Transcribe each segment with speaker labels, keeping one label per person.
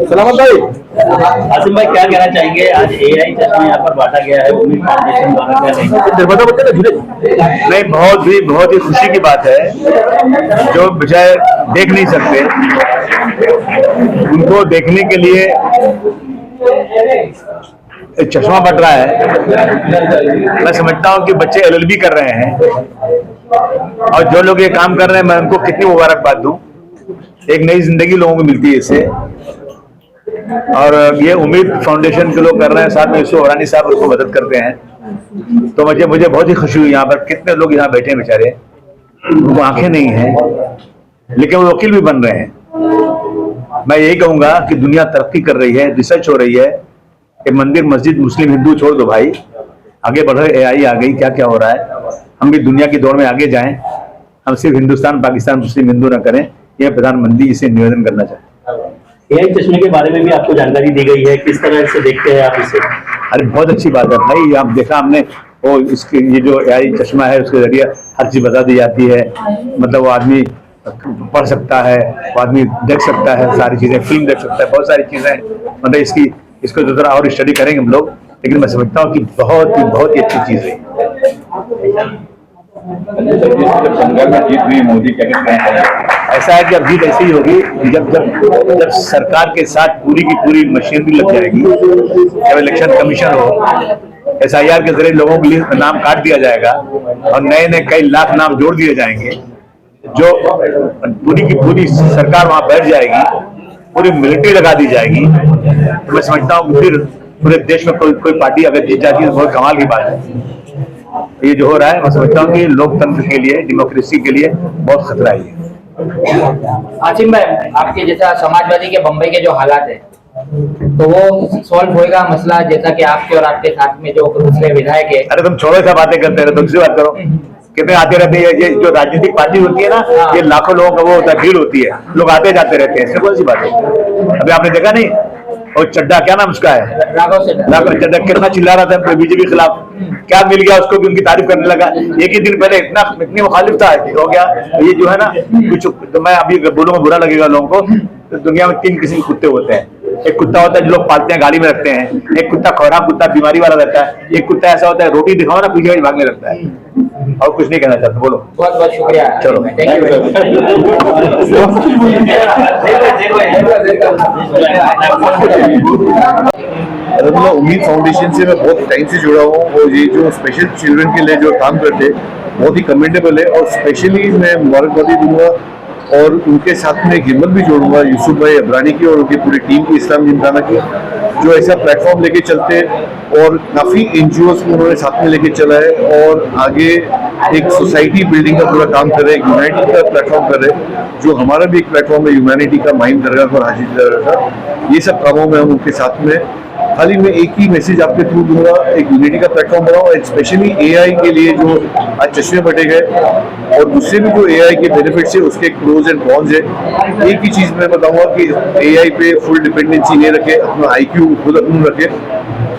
Speaker 1: सलामत भाई।
Speaker 2: आसिम भाई क्या कहना चाहेंगे, आज एआई चश्मा यहाँ पर बांटा गया है उम्मीद फाउंडेशन द्वारा, क्या कहेंगे?
Speaker 1: नहीं, बहुत ही खुशी की बात है। जो बजाय देख नहीं सकते उनको देखने के लिए एक चश्मा बट रहा है। मैं समझता हूँ कि बच्चे एलएलबी कर रहे हैं और जो लोग ये काम कर रहे हैं मैं उनको कितनी मुबारकबाद दूं। एक नई जिंदगी लोगों को मिलती है इससे। और ये उम्मीद फाउंडेशन के लोग कर रहे हैं, साथ में यूसुफ हरानी साहब उसको मदद करते हैं। तो मुझे बहुत ही खुशी हुई। यहाँ पर कितने लोग यहाँ बैठे हैं बेचारे, उनको आंखें नहीं हैं लेकिन वो वकील भी बन रहे हैं। मैं यही कहूंगा कि दुनिया तरक्की कर रही है, रिसर्च हो रही है कि मंदिर मस्जिद मुस्लिम हिंदू छोड़ दो भाई, आगे बढ़ रहे। एआई आ गई, क्या क्या हो रहा है। हम भी दुनिया की दौड़ में आगे जाएं। हम सिर्फ हिंदुस्तान पाकिस्तान मुस्लिम हिंदू न करें, यह प्रधानमंत्री से निवेदन करना चाहते हैं।
Speaker 2: एआई चश्मे के बारे में भी आपको जानकारी दी गई है, किस तरह से देखते हैं आप इसे?
Speaker 1: अरे बहुत अच्छी बात है भाई। आप देखा हमने वो इसके ये जो एआई चश्मा है उसके जरिए हर चीज बता दी जाती है। मतलब वो आदमी पढ़ सकता है, वो आदमी देख सकता है सारी चीजें, फिल्म देख सकता है, बहुत सारी चीजें। मतलब इसको जो जरा और स्टडी करेंगे हम लोग, लेकिन मैं समझता हूँ कि बहुत ही अच्छी चीज है।
Speaker 3: बंगाल में जीत हुई, मोदी क्या कहते हैं?
Speaker 1: ऐसा है कि अब जीत ऐसी ही होगी जब सरकार के साथ पूरी की पूरी मशीनरी लग जाएगी, जब इलेक्शन कमीशन हो, SIR के जरिए लोगों के लिए नाम काट दिया जाएगा और नए कई लाख नाम जोड़ दिए जाएंगे। जो पूरी की पूरी सरकार वहां बैठ जाएगी, पूरी मिलिट्री लगा दी जाएगी, तो मैं समझता हूँ फिर पूरे देश में कोई पार्टी अगर जीत जाती है तो बहुत कमाल की बात है। ये जो हो रहा है मैं समझता हूँ कि लोकतंत्र के लिए, डेमोक्रेसी के लिए बहुत खतरा है।
Speaker 4: आसिम भाई, आपके जैसा समाजवादी के बम्बई के जो हालात है तो वो सॉल्व होएगा मसला, जैसा कि आपके और आपके साथ में जो दूसरे विधायक है?
Speaker 1: अरे तुम छोड़ो सा बातें करते रहे, दूसरी बात करो। कितने आते रहते हैं ये जो राजनीतिक पार्टी होती है ना, ये लाखों लोगों का वो होता है, भीड़ होती है, लोग आते जाते रहते हैं, इसमें कौन सी बात है? अभी आपने देखा नहीं, और चड्डा, क्या नाम उसका है, राघव चड्डा, कितना चिल्ला रहा था बीजेपी के खिलाफ। क्या मिल गया उसको कि उनकी तारीफ करने लगा? एक ही दिन पहले इतनी मुखालिफ था, हो गया। ये जो है ना कुछ, तो मैं अभी बोलूंगा बुरा लगेगा लोगों को। तो दुनिया में 3 किस्म के कुत्ते होते हैं। एक कुत्ता होता है जो लोग पालते हैं, गाड़ी में रखते हैं। एक कुत्ता खौरा कुत्ता बीमारी वाला रहता है। एक कुत्ता ऐसा होता है रोटी दिखाओ ना पीछे भागने लगता है। और कुछ नहीं कहना चाहता, बोलो।
Speaker 4: बहुत बहुत शुक्रिया।
Speaker 1: चलो,
Speaker 4: थैंक यू।
Speaker 3: मैं उम्मीद फाउंडेशन से मैं बहुत टाइम से जुड़ा हूँ और ये जो स्पेशल चिल्ड्रन के लिए जो काम करते हैं बहुत ही कमेंडेबल है। और स्पेशली मैं मुबारकबादी दूंगा और उनके साथ में हिम्मत भी जोड़ूंगा यूसुफ भाई अबरानी की और उनकी पूरी टीम की, इस्लाम जिमखाना की, जो ऐसा प्लेटफॉर्म लेके चलते हैं और काफ़ी NGOs को उन्होंने साथ में लेके चला है और आगे एक सोसाइटी बिल्डिंग का पूरा काम कर रहे हैं, यूनाइटी का प्लेटफॉर्म कर रहे हैं, जो हमारा भी एक प्लेटफॉर्म है यूमैनिटी का, माहिम दरगाह और हाजी दरगाह का। ये सब कामों में हम उनके साथ में। खाली मैं एक ही मैसेज आपके थ्रू दूंगा, एक यूनिटी का प्लेटफॉर्म बनाओ, स्पेशली AI के लिए जो आज चश्मे बटे गए और दूसरे भी जो AI के बेनिफिट्स है उसके प्रोज एंड कॉन्स है। एक ही चीज़ मैं बताऊंगा कि AI पे फुल डिपेंडेंसी नहीं रखे, अपना IQ खुद अपना रखे।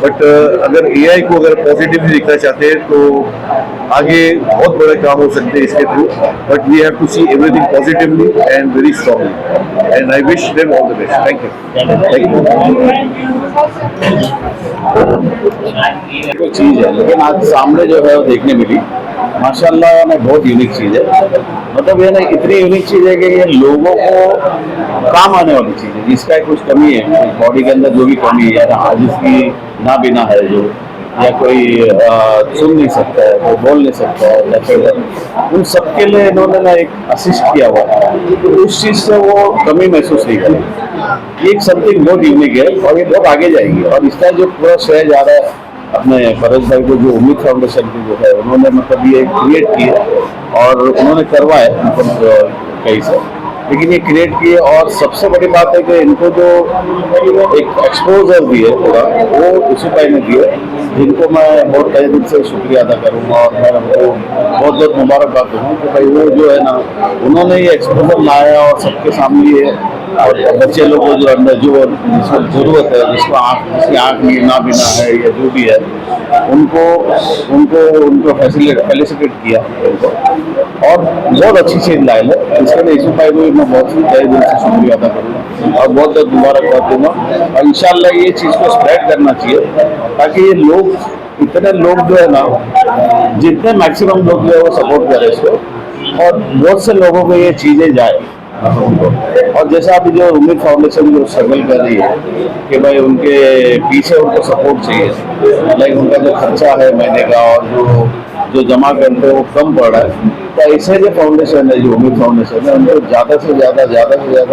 Speaker 3: बट अगर AI को अगर पॉजिटिवली देखना चाहते हैं तो आगे बहुत बड़े काम हो सकते हैं इसके through. But we have to see everything positively and very strongly and I wish them all the best. Thank you.
Speaker 5: चीज है लेकिन आज सामने जो है वो देखने मिली, माशाल्लाह में बहुत यूनिक चीज है। मतलब ये ना इतनी यूनिक चीज है कि ये लोगों को काम आने वाली चीज है। जिसका कुछ कमी है, बॉडी के अंदर जो भी कमी है, या आजिज़ की नाबीना है जो, या कोई सुन नहीं सकता है, कोई बोल नहीं सकता है, या फिर उन सबके लिए इन्होंने ना एक असिस्ट किया हुआ है, तो उस चीज से वो कमी महसूस नहीं करेंगे। ये एक समथिंग बहुत यूनिक है और ये बहुत आगे जाएगी। और इसका जो पूरा श्रेय जा रहा है अपने फरज भाई को, जो उम्मीद फाउंडेशन की जो है उन्होंने मतलब ये क्रिएट किया और उन्होंने करवाया मतलब कहीं से, लेकिन ये क्रिएट किए। और सबसे बड़ी बात है कि इनको जो एक एक्सपोजर दिए पूरा वो यूसुफ भाई ने दिए, जिनको मैं बहुत तहे दिल से शुक्रिया अदा करूँगा और मैं उनको बहुत बहुत मुबारकबाद दूँगा कि भाई वो जो है ना उन्होंने ये एक्सपोजर लाया और सबके सामने ये और बच्चे लोग को जो अंदर जो जिसको जरूरत है, जिसकी आँख में ना बिना है या जो भी है, उनको फैसिलिटेट किया उनको, और बहुत अच्छी चीज लाए है। इसके लिए ईशू भाई को मैं बहुत तहे दिल से शुक्रिया अदा करूँगा और बहुत बहुत मुबारकबाद दूंगा। और इंशाल्लाह ये चीज़ को स्प्रेड करना चाहिए, ताकि ये लोग, इतने लोग जो है ना, जितने मैक्सिमम लोग जो है वो सपोर्ट करें इसको, और बहुत से लोगों को ये चीज़ें जाए। और जैसा अभी जो उम्मीद फाउंडेशन जो स्ट्रगल कर रही है कि भाई उनके पीछे उनको सपोर्ट चाहिए, लाइक उनका जो खर्चा है महीने का और जो जमा करते हैं वो कम पड़ रहा है, तो ऐसे जो फाउंडेशन है, जो उम्मीद फाउंडेशन है, उनको ज़्यादा से ज़्यादा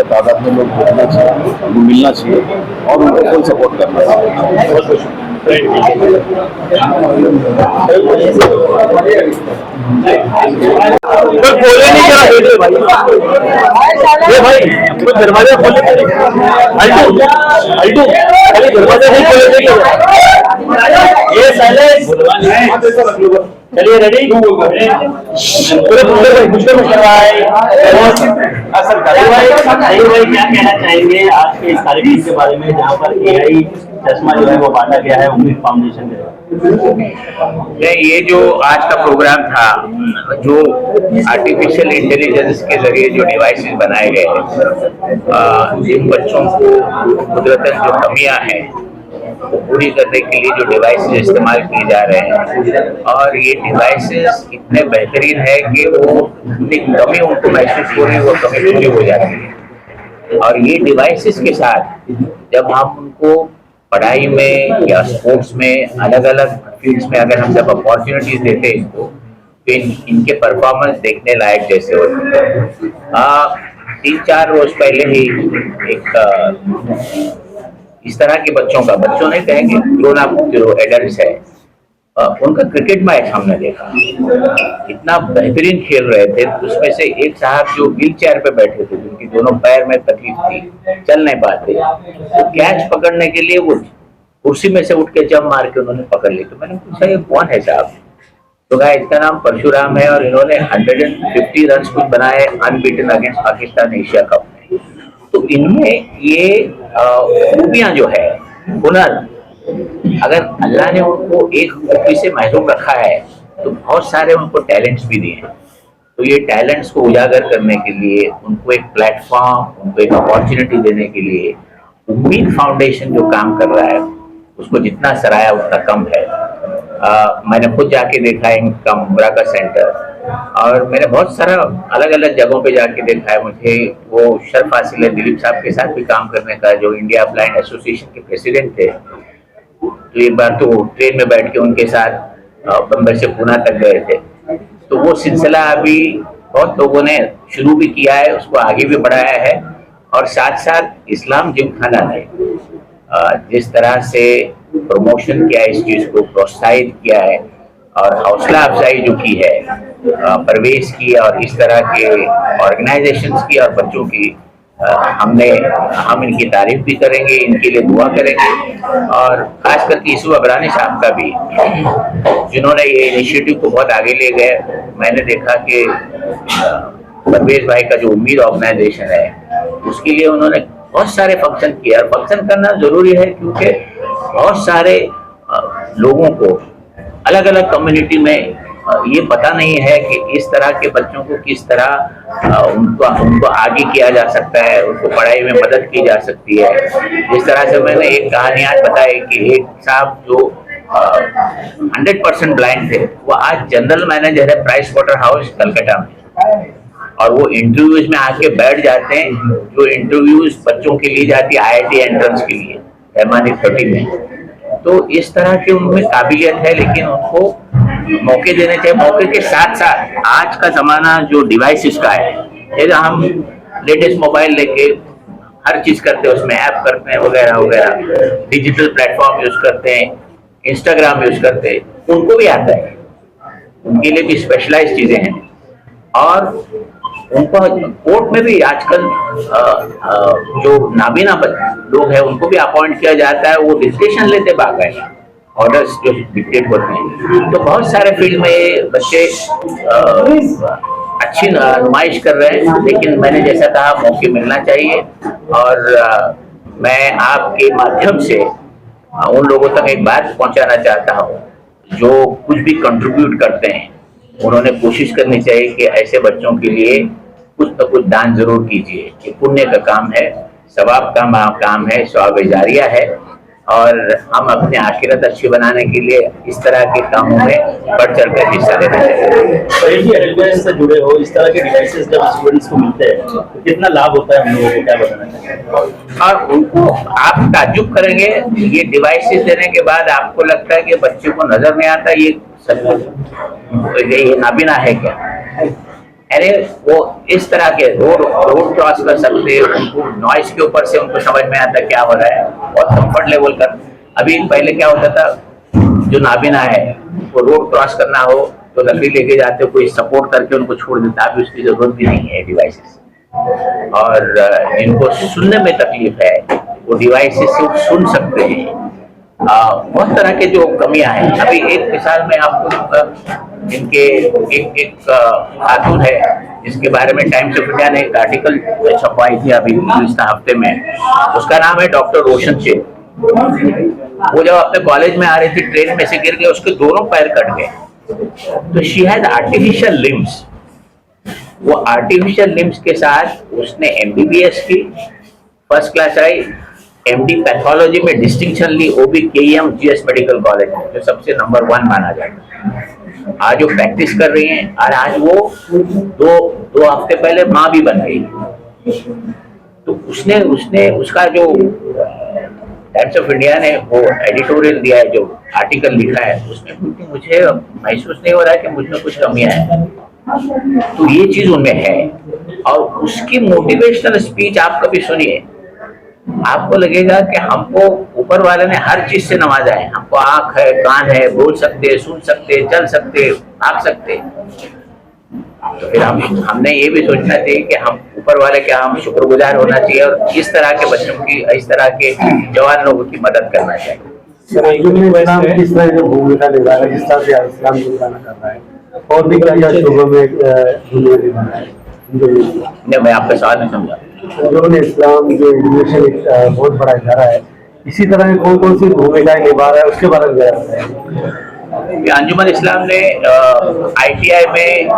Speaker 5: तादाद में लोग जुड़ना चाहिए, उनको मिलना चाहिए और उनको फुल सपोर्ट करना चाहिए।
Speaker 1: बोले नहीं क्या ये भाई, तो दरवाजा खोले अल्टू खाली दरवाजा नहीं खोले ये साइलेंस। चलिए रेडी, पूरे
Speaker 2: भाई क्या कहना चाहेंगे आज के इस कार्यक्रम के बारे में, जहाँ पर AI चश्मा जो है वो बांटा गया है उम्मीद फाउंडेशन के?
Speaker 6: ये जो आज का प्रोग्राम था, जो आर्टिफिशियल इंटेलिजेंस के जरिए जो डिवाइसेस बनाए गए हैं, जिन बच्चों को कुदरतन जो कमियां हैं वो पूरी करने के लिए जो डिवाइसेस इस्तेमाल किए जा रहे हैं, और ये डिवाइसेस इतने बेहतरीन है कि वो अपनी कमी उनको महसूस हो रही है, वो कमी पूरी हो जाती है। और ये डिवाइसेस के साथ जब हम उनको पढ़ाई में या स्पोर्ट्स में अलग अलग फील्ड्स में अगर हम जब अपॉर्चुनिटीज देते हैं इनको, तो इनके परफॉर्मेंस देखने लायक जैसे होते हैं। 3-4 रोज पहले ही एक इस तरह के बच्चों नहीं कहेंगे, ग्रोन अप जो एडल्ट्स है, उनका क्रिकेट मैच हमने देखा, इतना बेहतरीन खेल रहे थे। उसमें से एक साहब जो व्हील चेयर पे बैठे थे, जिनकी दोनों पैर में तकलीफ थी, चल नहीं पाते, तो कैच पकड़ने के लिए वो कुर्सी में से उठ के जंप मार के उन्होंने पकड़ ली। तो मैंने पूछा ये कौन है साहब? तो कहा इसका नाम परशुराम है और इन्होंने 150 रन कुछ बनाए unbeaten against Pakistan Asia cup में। तो इनमें ये खूबियां जो है, हुनर, अगर अल्लाह ने उनको एक खूबी से महरूम रखा है तो बहुत सारे उनको टैलेंट्स भी दिए हैं। तो ये टैलेंट्स को उजागर करने के लिए, उनको एक प्लेटफॉर्म, उनको एक अपॉर्चुनिटी देने के लिए उम्मीद फाउंडेशन जो काम कर रहा है, उसको जितना सराहा उतना कम है। मैंने खुद जाके देखा है इनका मुमरा का सेंटर, और मैंने बहुत सारा अलग अलग जगहों पे जाके देखा है। मुझे वो शर्फ हासिल है दिलीप साहब के साथ भी काम करने का, जो इंडिया ब्लाइंड एसोसिएशन के प्रेसिडेंट थे। तो एक बार तो ट्रेन में बैठ के उनके साथ बम्बई से पूना तक गए थे। तो वो सिलसिला अभी बहुत लोगों ने शुरू भी किया है, उसको आगे भी बढ़ाया है, और साथ साथ इस्लाम जिमखाना ने जिस तरह से प्रमोशन किया है, इस चीज को प्रोत्साहित किया है और हौसला अफजाई जो की है परवेज की और इस तरह के ऑर्गेनाइजेशंस की और बच्चों की, हम इनकी तारीफ भी करेंगे, इनके लिए दुआ करेंगे। और खास करके यूसुफ अबरानी साहब का भी, जिन्होंने ये इनिशिएटिव को बहुत आगे ले गए। मैंने देखा कि परवेज भाई का जो उम्मीद ऑर्गेनाइजेशन है, उसके लिए उन्होंने बहुत सारे फंक्शन किए, और फंक्शन करना जरूरी है क्योंकि बहुत सारे लोगों को अलग अलग कम्युनिटी में ये पता नहीं है कि इस तरह के बच्चों को किस तरह उनको आगे किया जा सकता है, उनको पढ़ाई में मदद की जा सकती है। जिस तरह से मैंने एक कहानी आज बताई कि एक साहब जो 100% ब्लाइंड थे, वो आज जनरल मैनेजर है प्राइस वाटर हाउस कलकत्ता में, और वो इंटरव्यूज में आके बैठ जाते हैं, जो इंटरव्यूज बच्चों के लिए जाती है IIT एंट्रेंस के लिए पैमाने 30 में। तो इस तरह की उनमें काबिलियत है, लेकिन उनको मौके देने चाहिए। मौके के साथ साथ आज का जमाना जो डिवाइसेस का है, हम लेटेस्ट मोबाइल लेके हर चीज करते हैं, उसमें ऐप करते हैं वगैरह वगैरह, डिजिटल प्लेटफॉर्म यूज करते हैं, इंस्टाग्राम यूज करते हैं, उनको भी आता है, उनके लिए भी स्पेशलाइज चीजें हैं। और उनको कोर्ट में भी आजकल जो नाबीना लोग हैं उनको भी अपॉइंट किया जाता है, वो डिस्कशन लेते बाकायदा, ऑर्डर्स जो डिक्टेट होते हैं। तो बहुत सारे फील्ड में बच्चे अच्छी नुमाइश कर रहे हैं, लेकिन मैंने जैसा कहा मौके मिलना चाहिए। और मैं आपके माध्यम से उन लोगों तक एक बात पहुंचाना चाहता हूं जो कुछ भी कंट्रीब्यूट करते हैं, उन्होंने कोशिश करनी चाहिए कि ऐसे बच्चों के लिए कुछ न कुछ दान जरूर कीजिए। ये पुण्य का काम है, सवाब का काम है, सवाब जारिया है, और हम अपने आखिरत अच्छी बनाने के लिए इस तरह के कामों में बढ़ चढ़ कर हिस्सा लेना चाहिए।
Speaker 2: तो एजुकेशन से जुड़े हो, इस तरह के डिवाइसेस जब स्टूडेंट्स को मिलते हैं तो कितना लाभ होता है हम लोगों को, क्या बताना चाहिए?
Speaker 6: और उनको आप ताज्जुब करेंगे, ये डिवाइसेस देने के बाद आपको लगता है कि बच्चे को नजर नहीं आता ये सचमुच ये नाबीना है क्या। अरे वो इस तरह के रोड क्रॉस कर सकते हैं, उनको नॉइस के ऊपर से उनको समझ में आता क्या हो रहा है, बहुत कंफर्ट लेवल का। अभी पहले क्या होता था, जो नाबीना है वो रोड क्रॉस करना हो तो लकड़ी लेके जाते, कोई सपोर्ट करके उनको छोड़ देता। अभी उसकी जरूरत भी नहीं है डिवाइसेस। और जिनको सुनने में तकलीफ है वो डिवाइसेस से सुन सकते हैं। बहुत तरह के जो कमियां हैं, अभी एक मिसाल में आपको इनके एक खातून है जिसके बारे में टाइम्स ऑफ इंडिया ने एक आर्टिकल छपवाई थी अभी पिछले हफ्ते में। उसका नाम है डॉक्टर रोशन शेख। वो जब अपने कॉलेज में आ रही थी, ट्रेन में से गिर गए, उसके दोनों पैर कट गए। तो शी हैज आर्टिफिशियल लिम्स। वो आर्टिफिशियल लिम्स के साथ उसने एमबीबीएस की, फर्स्ट क्लास आई, एमडी पैथोलॉजी में डिस्टिंक्शन ली, वो भी केईएम जीएस मेडिकल कॉलेज में, जो सबसे नंबर 1 माना जाता है। आज वो प्रैक्टिस कर रही हैं और आज वो दो हफ्ते पहले माँ भी बन गई। तो उसने उसका जो टाइम्स ऑफ इंडिया ने वो एडिटोरियल दिया है, जो आर्टिकल लिखा है, उसमें मुझे महसूस नहीं हो रहा है कि मुझमें कुछ कमियां हैं। तो ये चीज उनमें है। और उसकी मोटिवेशनल स्पीच आप कभी सुनिए, आपको लगेगा कि हमको ऊपर वाले ने हर चीज से नवाजा है। हमको आंख है, कान है, बोल सकते, सुन सकते, चल सकते, भाग सकते। तो फिर हमने ये भी सोचना चाहिए कि हम ऊपर वाले क्या हम शुक्रगुजार होना चाहिए और इस तरह के बच्चों की, इस तरह के जवान लोगों की मदद करना चाहिए।
Speaker 7: इस्लाम किस तरह की भूमिका निभा रहा है, जिस तरह से इस्लाम गुजारा कर रहा है, और भी क्या क्या शोबों में भूमिका निभा रहा है?
Speaker 6: नहीं, मैं आपका सवाल नहीं समझा।
Speaker 7: अंजुमन इस्लाम जो एजुकेशन एक बहुत बड़ा इदारा है, इसी तरह कौन कौन सी भूमिकाएं निभा रहा है, उसके बारे में जरा बताएं।
Speaker 6: अंजुमन इस्लाम ने आईटीआई में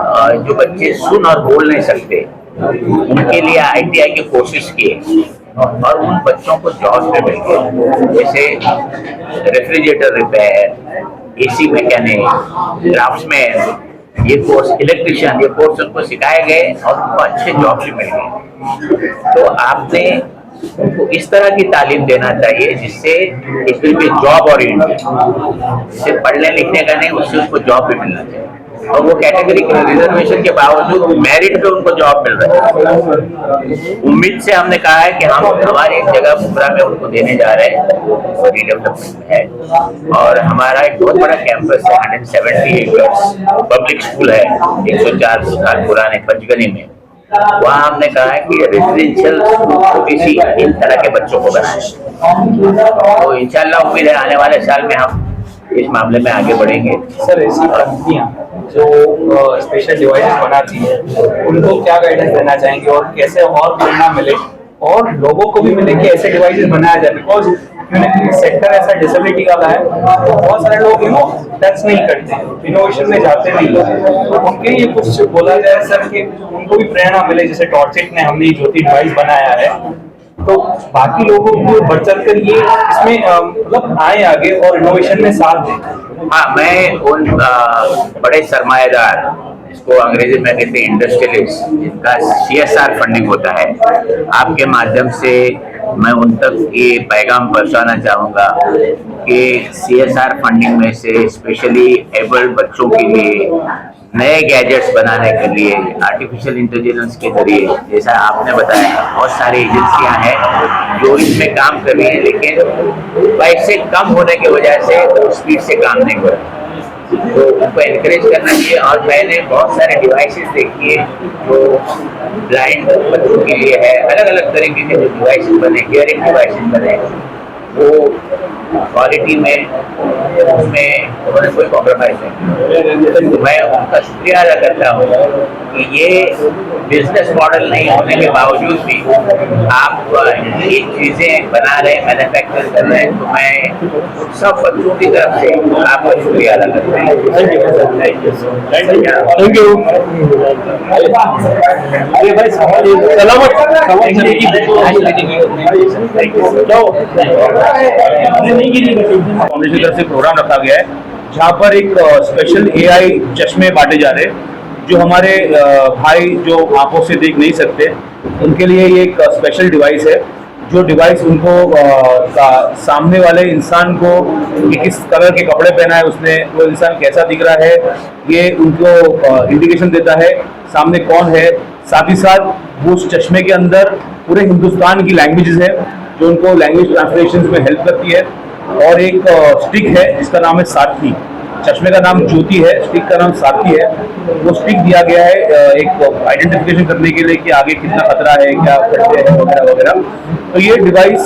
Speaker 6: जो बच्चे सुन और बोल नहीं सकते, उनके लिए आईटीआई के कोर्सेज किए और उन बच्चों को जॉब पे मिल गए। जैसे refrigerator repair, AC mechanic, draughtsman, ये कोर्स, इलेक्ट्रिशियन, ये कोर्स उनको सिखाए गए और उनको अच्छे जॉब भी मिल गए। तो आपने उनको इस तरह की तालीम देना चाहिए जिससे it will be job oriented, जिससे पढ़ने लिखने का नहीं, उससे उसको जॉब भी मिलना चाहिए। और वो कैटेगरी के रिजर्वेशन के बावजूद मेरिट पे उनको जॉब मिल रहा है। उम्मीद से हमने कहा है कि हम हमारी एक जगह मुंब्रा में उनको देने जा रहे हैं, रिडेवलपमेंट में है। और हमारा एक बहुत बड़ा कैंपस है, 170 एकर्स पब्लिक स्कूल है, 104 साल पुराने पंचगनी में। वहाँ हमने कहा है कि रेजिडेंशियल छोटी सी इन तरह के बच्चों को बनाए। तो इंशाल्लाह उम्मीद है आने वाले साल में हम इस मामले में आगे बढ़ेंगे।
Speaker 8: सर, ऐसी कंपनियां जो स्पेशल डिवाइसेस बनाती है, उनको क्या गाइडेंस देना चाहेंगे और कैसे और प्रेरणा मिले और लोगों को भी मिले कि ऐसे डिवाइसेस बनाया जाए? बिकॉज सेक्टर ऐसा डिसेबिलिटी वाला है, तो बहुत सारे लोग टच नहीं करते, इनोवेशन में जाते नहीं। तो उनके लिए कुछ बोला जाए सर कि उनको भी प्रेरणा मिले, जैसे टॉर्चिट ने हमने ज्योति डिवाइस बनाया है, तो बाकी लोगों को बढ़ चढ़ कर ये इसमें मतलब आए आगे और इनोवेशन में साथ दें।
Speaker 6: हाँ, मैं उन बड़े सरमाएदार, इसको अंग्रेजी में कहते हैं इंडस्ट्रियलिस्ट, जिनका CSR फंडिंग होता है, आपके माध्यम से मैं उन तक ये पैगाम पहुंचाना चाहूँगा कि CSR फंडिंग में से स्पेशली एबल्ड बच्चों के लिए नए गैजेट्स बनाने के लिए आर्टिफिशियल इंटेलिजेंस के जरिए, जैसा आपने बताया, बहुत सारी एजेंसियां हैं जो इसमें काम कर रही हैं, लेकिन पैसे कम होने की वजह से तो स्पीड से काम नहीं हो रहा। तो उनको एनकरेज करना चाहिए। और मैंने बहुत सारे डिवाइसेस देखी है जो ब्लाइंड बच्चों के लिए है, अलग अलग तरीके के जो डिवाइसेस बने, हियरिंग डिवाइसेस बने, वो क्वालिटी में उसमें उन्होंने कोई कॉम्प्रोमाइज नहीं। मैं उनका शुक्रिया अदा करता हूँ कि ये बिजनेस मॉडल नहीं होने के बावजूद भी आप ये चीजें बना रहे हैं, मैन्युफैक्चर कर रहे हैं, तो मैं सब बच्चों की तरफ से आपका शुक्रिया अदा करता हूँ।
Speaker 1: Thank you. सलामत फाउंडेशन की तरफ से प्रोग्राम रखा गया है जहाँ पर एक स्पेशल AI चश्मे बांटे जा रहे हैं जो हमारे भाई जो आंखों से देख नहीं सकते उनके लिए ये एक स्पेशल डिवाइस है जो डिवाइस उनको सामने वाले इंसान को कि किस कलर के कपड़े पहना है उसने, वो इंसान कैसा दिख रहा है, ये उनको इंडिकेशन देता है सामने कौन है। साथ ही साथ वो उस चश्मे के अंदर पूरे हिंदुस्तान की लैंग्वेजेस है जो उनको लैंग्वेज ट्रांसलेशन में हेल्प करती है। और एक स्टिक है जिसका नाम है सारथी। चश्मे का नाम ज्योति है, स्टिक का नाम सारथी है। वो स्टिक दिया गया है एक आइडेंटिफिकेशन करने के लिए कि आगे कितना खतरा है, क्या खतरे हैं वगैरह वगैरह। तो ये डिवाइस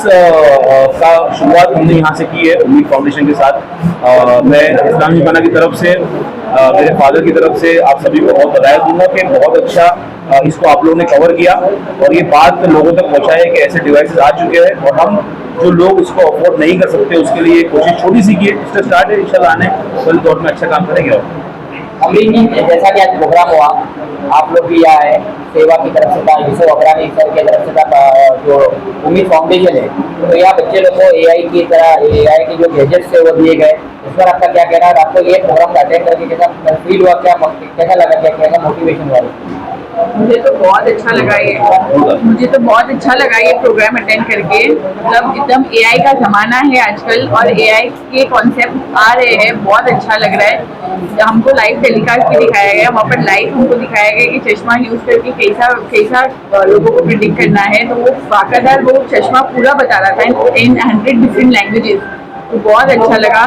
Speaker 1: का शुरुआत हमने यहाँ से की है उम्मीद फाउंडेशन के साथ। मैं इस्लामी खाना की तरफ से मेरे फादर की तरफ से आप सभी को बहुत बधाई दूंगा कि बहुत अच्छा इसको आप लोगों ने कवर किया और ये बात लोगों तक पहुँचाए कि ऐसे डिवाइसेस आ चुके हैं और हम जो लोग इसको अफोर्ड नहीं कर सकते उसके लिए कोशिश छोटी सी की है, इससे स्टार्ट है, इंशाल्लाह आने वाले दौर में अच्छा काम करेंगे। और
Speaker 4: अमरीन जी, जैसा कि आज प्रोग्राम हुआ, आप लोग भी यहाँ है, सेवा की तरफ से था, यूसुफ अकरामी सर की तरफ से था, जो उम्मीद फाउंडेशन है, तो यहाँ बच्चे लोग को AI की तरह AI के जो गैजेट्स है वो दिए गए। इस पर आपका क्या कहना है? आपको ये प्रोग्राम अटेंड करके कैसा फील हुआ, क्या कैसा लगा, क्या कैसा मोटिवेशन हुआ?
Speaker 9: मुझे तो बहुत अच्छा लगा ये प्रोग्राम अटेंड करके। मतलब एकदम AI का जमाना है आजकल और AI के कॉन्सेप्ट आ रहे हैं, बहुत अच्छा लग रहा है। हमको लाइव टेलीकास्ट भी दिखाया गया, वहाँ पर लाइव हमको दिखाया गया कि चश्मा यूज करके कैसा लोगों को प्रिडिक्ट करना है। तो वो बाकायदा वो चश्मा पूरा बता रहा था इन 100 डिफरेंट लैंग्वेजेस। तो बहुत अच्छा लगा।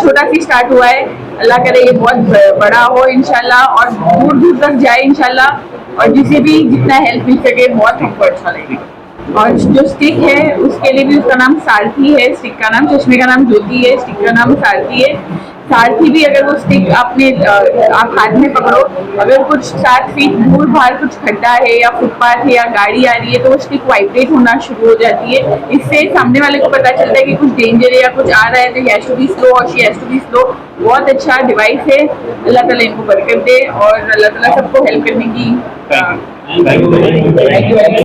Speaker 9: छोटा सी स्टार्ट हुआ है, अल्लाह करे ये बहुत बड़ा हो इंशाल्लाह और दूर दूर तक जाए इंशाल्लाह। और जिसे भी जितना हेल्प मिल सके बहुत हमको अच्छा लगेगा। और जो स्टिक है उसके लिए भी उसका नाम सारथी है। स्टिक का नाम, चश्मे का नाम ज्योति है, स्टिक का नाम सारथी है। सारथी भी अगर वो स्टिक आपने आप हाथ में पकड़ो, अगर कुछ 7 फीट दूर बाहर कुछ खड्डा है या फुटपाथ है या गाड़ी आ रही है तो वो स्टिक वाइब्रेट होना शुरू हो जाती है। इससे सामने वाले को पता चलता है कि कुछ डेंजर है या कुछ आ रहा है, तो he has to be slow और she has to be slow. बहुत अच्छा डिवाइस है। अल्लाह ताला इनको बरकत दे और अल्लाह ताला सबको हेल्प करने की
Speaker 1: थैंक यू।